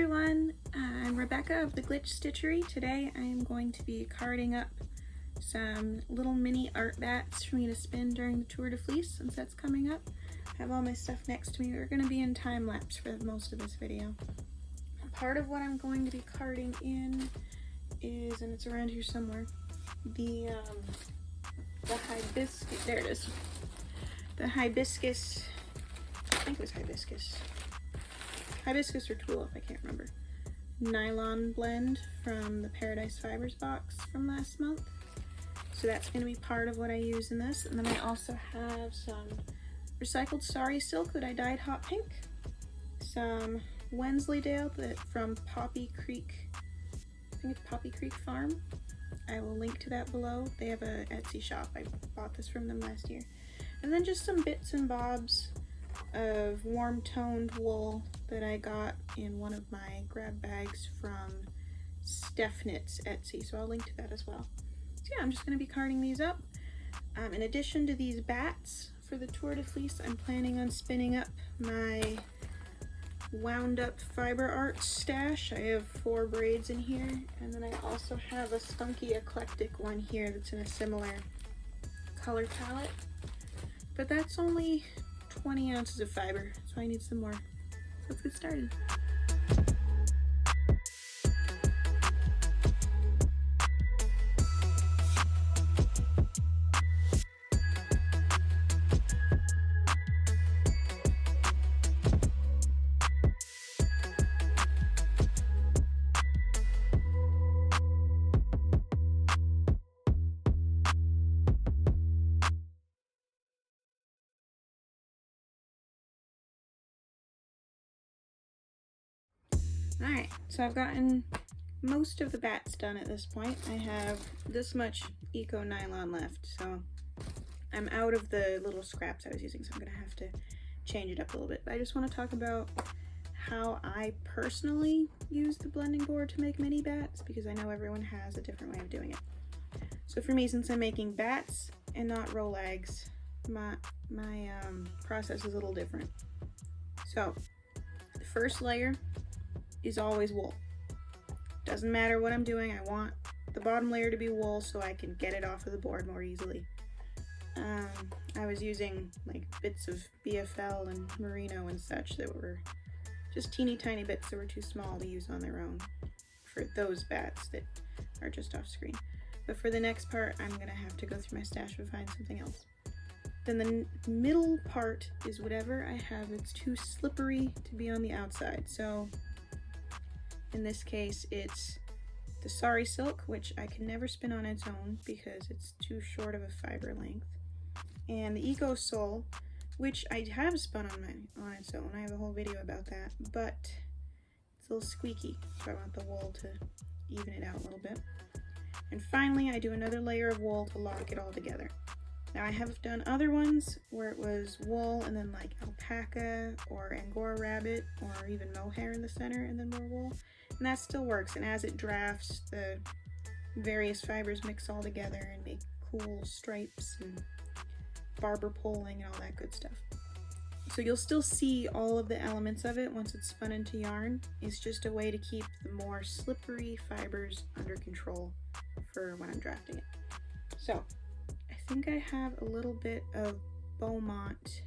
everyone, I'm Rebecca of the Glitch Stitchery. Today I am going to be carding up some little mini art bats for me to spin during the Tour de Fleece since that's coming up. I have all my stuff next to me. We're going to be in time lapse for most of this video. Part of what I'm going to be carding in is, and it's around here somewhere, the hibiscus, there it is, the hibiscus, I think it was hibiscus or tulip, I can't remember, nylon blend from the Paradise Fibers box from last month. So that's going to be part of what I use in this. And then I also have some recycled Starry Silk that I dyed hot pink, some Wensleydale from Poppy Creek, I think it's Poppy Creek Farm. I will link to that below. They have a Etsy shop. I bought this from them last year. And then just some bits and bobs of warm toned wool that I got in one of my grab bags from Steph Knits Etsy, so I'll link to that as well. So yeah, I'm just going to be carding these up. In addition to these bats for the Tour de Fleece, I'm planning on spinning up my wound up fiber art stash. I have 4 braids in here, and then I also have a spunky eclectic one here that's in a similar color palette, but that's only 20 ounces of fiber, so I need some more. Let's get started. Alright, so I've gotten most of the bats done at this point. I have this much eco nylon left, so I'm out of the little scraps I was using, so I'm going to have to change it up a little bit. But I just want to talk about how I personally use the blending board to make mini bats, because I know everyone has a different way of doing it. So for me, since I'm making bats and not Rolags, my process is a little different. So the first layer is always wool. Doesn't matter what I'm doing, I want the bottom layer to be wool so I can get it off of the board more easily. I was using like bits of BFL and merino and such that were just teeny tiny bits that were too small to use on their own for those bats that are just off screen. But for the next part, I'm gonna have to go through my stash and find something else. Then the middle part is whatever I have that's too slippery to be on the outside. So in this case, it's the Starry Silk, which I can never spin on its own because it's too short of a fiber length, and the Eco Soul, which I have spun on its own. I have a whole video about that, but it's a little squeaky, so I want the wool to even it out a little bit. And finally, I do another layer of wool to lock it all together. Now I have done other ones where it was wool and then like alpaca or Angora rabbit or even mohair in the center and then more wool. And that still works, and as it drafts, the various fibers mix all together and make cool stripes and barber pulling and all that good stuff. So you'll still see all of the elements of it once it's spun into yarn. It's just a way to keep the more slippery fibers under control for when I'm drafting it. So I think I have a little bit of Beaumont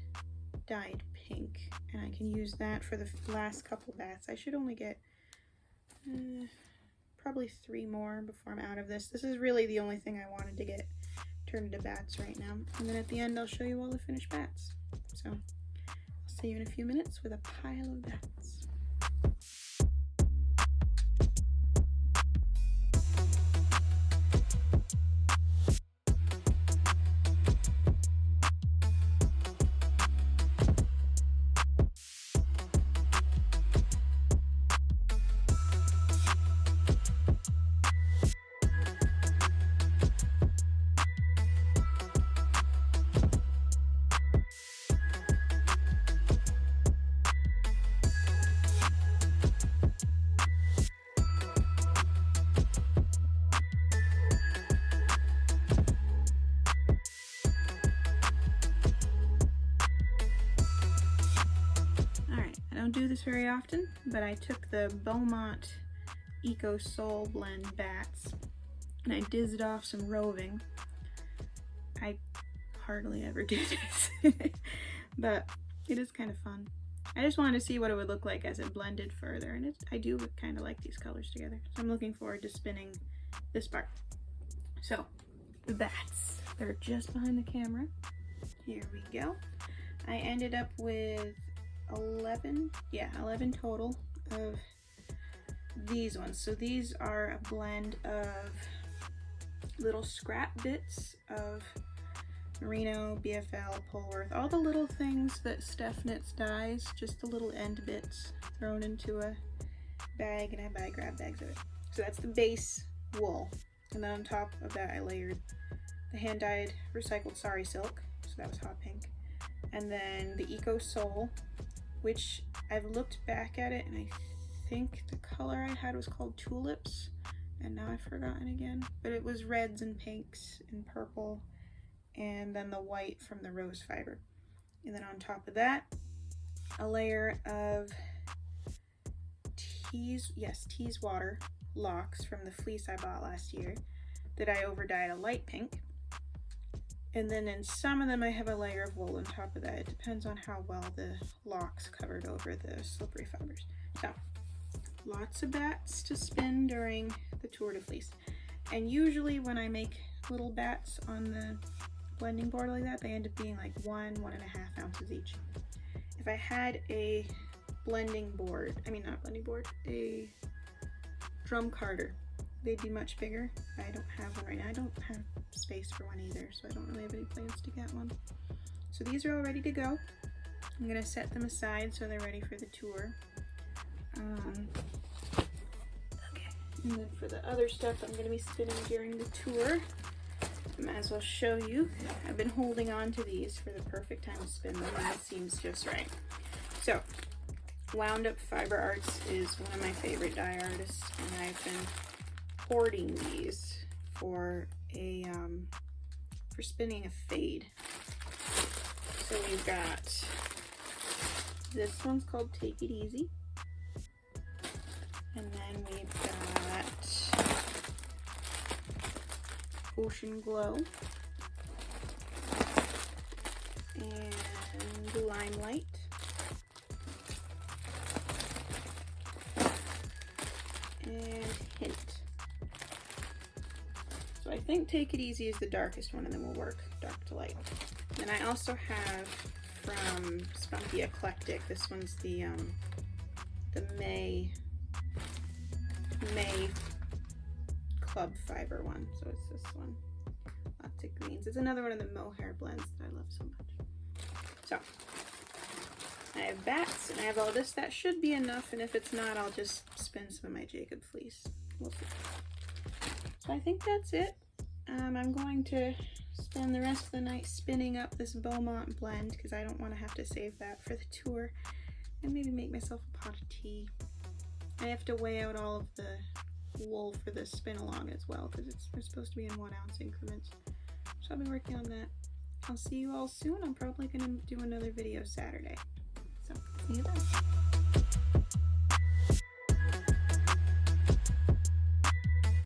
dyed pink, and I can use that for the last couple bats. I should only get probably 3 more before I'm out of this. This is really the only thing I wanted to get turned into bats right now. And then at the end, I'll show you all the finished bats. So I'll see you in a few minutes with a pile of bats. don't do this very often, but I took the Beaumont Eco Soul Blend bats and I dizzed off some roving. I hardly ever do this, but it is kind of fun. I just wanted to see what it would look like as it blended further, and I do kind of like these colors together. So I'm looking forward to spinning this part. So, the bats, they're just behind the camera. Here we go. I ended up with 11 total of these ones. So these are a blend of little scrap bits of merino, BFL, Polworth, all the little things that Steph knits dyes, just the little end bits thrown into a bag, and I buy grab bags of it. So that's the base wool, and then on top of that I layered the hand-dyed recycled sari silk, so that was hot pink, and then the Eco Soul, which I've looked back at it and I think the color I had was called Tulips, and now I've forgotten again, but it was reds and pinks and purple, and then the white from the rose fiber. And then on top of that, a layer of Teeswater locks from the fleece I bought last year that I overdyed a light pink. And then in some of them I have a layer of wool on top of that. It depends on how well the locks covered over the slippery fibers. So lots of bats to spin during the Tour de Fleece. And usually when I make little bats on the blending board like that, they end up being like 1.5 ounces each. If I had a blending board, a drum carder, they'd be much bigger. I don't have one right now. I don't have space for one either, so I don't really have any plans to get one. So these are all ready to go. I'm gonna set them aside so they're ready for the tour. Okay, and then for the other stuff I'm gonna be spinning during the tour, I might as well show you. I've been holding on to these for the perfect time to spin them, and it seems just right. So, Wound Up Fiber Arts is one of my favorite dye artists, and I've been hoarding these for spinning a fade. So we've got, this one's called Take It Easy, and then we've got Ocean Glow and Limelight, and Hint. So I think Take It Easy is the darkest one, and then we'll work dark to light. And I also have from Spunky Eclectic, this one's the May Club Fiber one, so it's this one. Lots of greens. It's another one of the mohair blends that I love so much. So I have bats and I have all this. That should be enough, and if it's not, I'll just spin some of my Jacob fleece. We'll see. So I think that's it. I'm going to spend the rest of the night spinning up this Beaumont blend because I don't want to have to save that for the tour, and maybe make myself a pot of tea. I have to weigh out all of the wool for the spin along as well because we're supposed to be in 1 ounce increments. So I'll be working on that. I'll see you all soon. I'm probably going to do another video Saturday. So see you then.